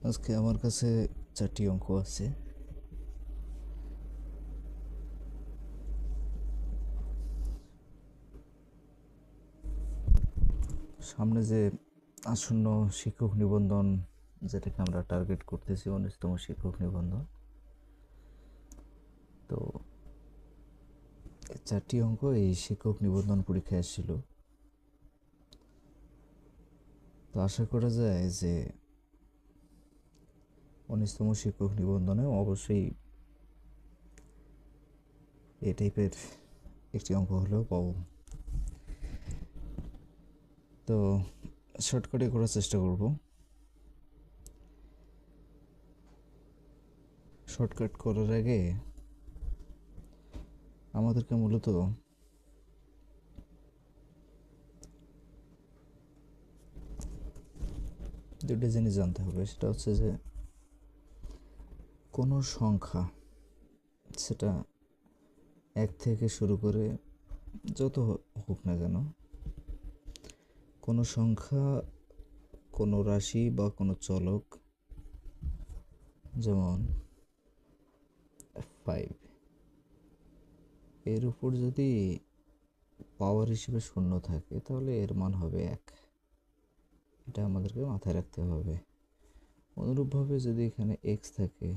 আজকে আমার কাছে 4টি অঙ্ক আছে। সামনে যে আসন্ন শিক্ষক নিবন্ধন, যেটাকে আমরা টার্গেট করতেছি 19তম শিক্ষক নিবন্ধন, তো 4টি অঙ্ক এই শিক্ষক নিবন্ধন পরীক্ষায় আসছিল। তো আশা করা যায় যে 19তম শিক্ষক নিবন্ধনে অবশ্যই এই টাইপের একটি অঙ্ক হলেও পাবো। তো শর্টকাটে করার চেষ্টা করব। শর্টকাট করার আগে আমাদেরকে মূলত দুটো জিনিস জানতে হবে। সেটা হচ্ছে যে কোনো সংখ্যা, সেটা 1 থেকে শুরু করে যত হোক না কেন, কোনো সংখ্যা, কোনো রাশি বা কোনো চলক, যেমন 5, এর উপর যদি পাওয়ার হিসেবে 0 থাকে তাহলে এর মান হবে 1। এটা আমাদেরকে মাথায় রাখতে হবে। অনুরূপভাবে যদি এখানে x থাকে,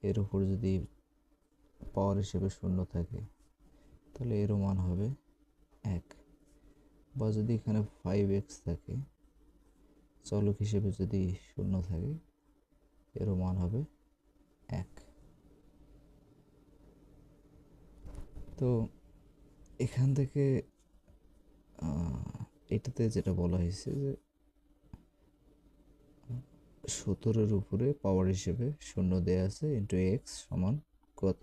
এর উপর যদি পাওয়ার হিসেবে 0 থাকে তাহলে এরও মান হবে 1। বা যদি এখানে 5x থাকে, চলক হিসেবে যদি 0 থাকে, এরও মান হবে 1। তো এখান থেকে এটাতে যেটা বলা হয়েছে যে 17-এর উপরে পাওয়ার হিসেবে 0 দেয়া আছে, ইন্টু x সমান কত।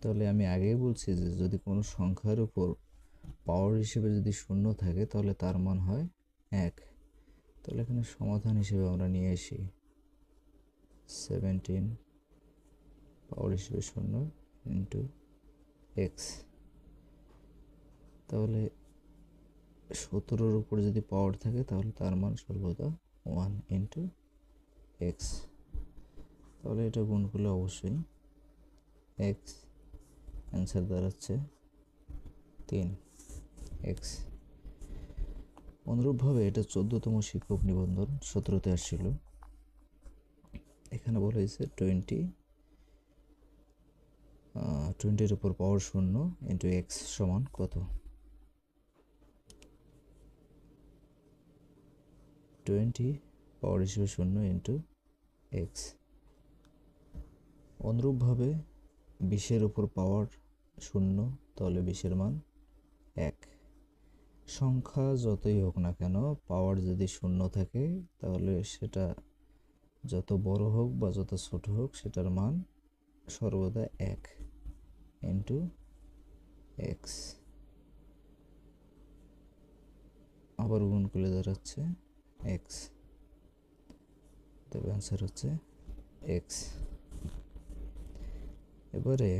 তাহলে আমি আগেই বলছি যে যদি কোনো সংখ্যার উপর পাওয়ার হিসেবে যদি 0 থাকে তাহলে তার মান হয় 1। তাহলে এখানে সমাধান হিসেবে আমরা নিয়ে আসি 17 পাওয়ার হিসেবে 0 ইন্টু এক্স। তাহলে 17-এর উপর যদি পাওয়ার থাকে তাহলে তার মান সর্বদা 1 ইন্টু এক্স। তাহলে এটা গুণ করলে অবশ্যই এক্স, অ্যান্সার দাঁড়াচ্ছে 3x। অনুরূপভাবে এটা 14তম শিক্ষক নিবন্ধন 17তে আসছিল। এখানে বলা হয়েছে 20-এর উপর পাওয়ার 0 ইন্টু এক্স সমান কত। 20 পাওয়ার হিসেবে 0 ইন্টু এক্স। অনুরূপভাবে 20-এর উপর পাওয়ার 0, তাহলে 20-এর মান 1। সংখ্যা যতই হোক না কেন, পাওয়ার যদি 0 থাকে তাহলে সেটা যত বড় হোক বা যত ছোট হোক, সেটার মান সর্বদা 1 ইন্টু এক্স। আবার গুণ করলে দাঁড়াচ্ছে এক্স। তবে অ্যান্সার হচ্ছে এক্স। এবারে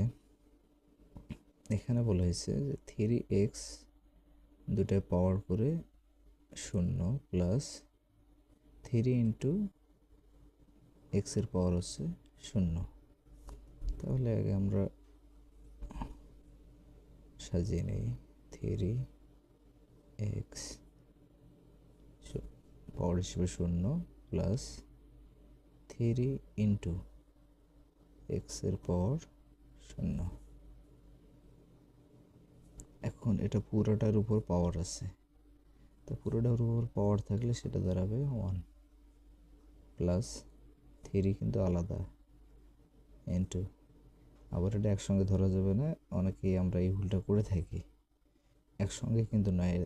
এখানে বলা হয়েছে যে 3x দুটায় পাওয়ার করে 0 প্লাস 3 ইন্টু এক্সের পাওয়ার হচ্ছে 0। তাহলে আগে আমরা সাজিয়ে নেই 3x পাওয়ার হিসেবে 0 প্লাস 3 ইন্টু এক্সের পাওয়ার 0। এখন এটা পুরোটার উপর পাওয়ার আছে, তো পুরোটার উপর পাওয়ার থাকলে সেটা দাঁড়াবে 1 প্লাস 3 কিন্তু আলাদা ইন্টু, আবার এটা একসঙ্গে ধরা যাবে না, অনেকেই আমরা এই ভুলটা করে থাকি। একসঙ্গে কিন্তু নয়,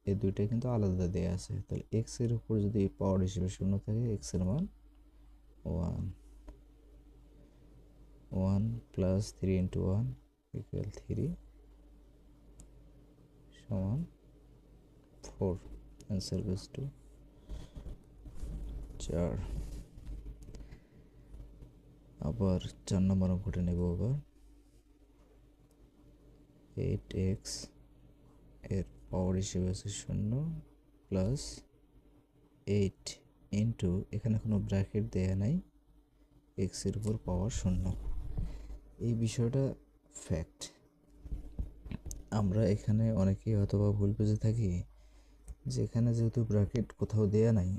এই দুইটা কিন্তু আলাদা দেওয়া আছে। তাহলে এক্স এর উপর যদি পাওয়ার হিসেবে 0 থাকে, এক্স এর মান 1। 1 প্লাস 3 ইন্টু 1 ইকুয়াল 3 সমান 4। Answer goes to 4। আবার 4 নম্বর অঙ্কটা নেব। আবার 8x এর পাওয়ার হিসেবে আছে 0 প্লাস 8 ইন্টু এখানে কোনো ব্র্যাকেট দেয়া নাই, এক্সের উপর পাওয়ার 0। এই বিষয়টা ফ্যাক্ট। আমরা এখানে অনেকেই হয়তোবা ভুল বুঝে থাকি যে এখানে যেহেতু ব্র্যাকেট কোথাও দেয়া নাই,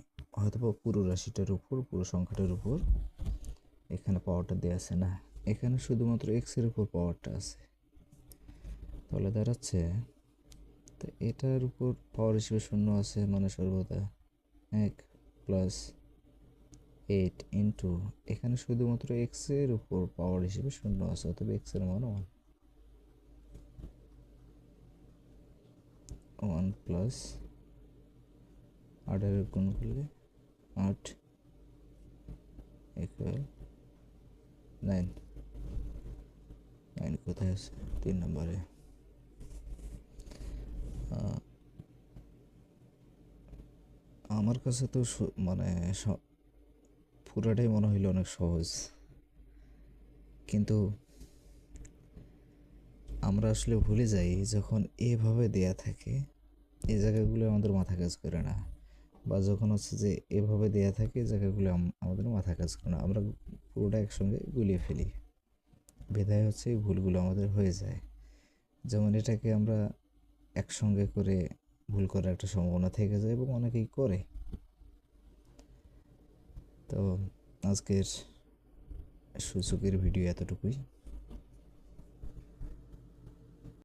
হয়তোবা পুরো রাশিটার উপর, পুরো সংখ্যাটার উপর এখানে পাওয়ারটা দেওয়া আছে। না, এখানে শুধুমাত্র এক্সের উপর পাওয়ারটা আছে। তাহলে দাঁড়াচ্ছে তো এটার উপর পাওয়ার হিসেবে 0 আছে, মানে সর্বদা 1 প্লাস 8 ইন্টু এখানে শুধুমাত্র এক্সের উপর পাওয়ার হিসেবে 0 আছে, অথবা এক্সের মান 1। 1 প্লাস 8 গুণ করলে 8 ইকুয়াল 9। 9 কোথায় আছে? 3 নম্বরে। আমার কাছে তো মানে পুরাটাই মনে হইলো অনেক সহজ, কিন্তু আমরা আসলে ভুলে যাই যখন এভাবে দেয়া থাকে এই জায়গাগুলো আমাদের মাথা কাজ করে না, বা যখন হচ্ছে যে এভাবে দেয়া থাকে এই জায়গাগুলো আমাদের মাথা কাজ করে না, আমরা পুরোটা একসঙ্গে গুলিয়ে ফেলি, বিধায় হচ্ছে এই ভুলগুলো আমাদের হয়ে যায়। যেমন এটাকে আমরা একসঙ্গে করে ভুল করার একটা সম্ভাবনা থেকে যায় এবং অনেকেই করে। তো আজকের সূচকের ভিডিও এতটুকুই।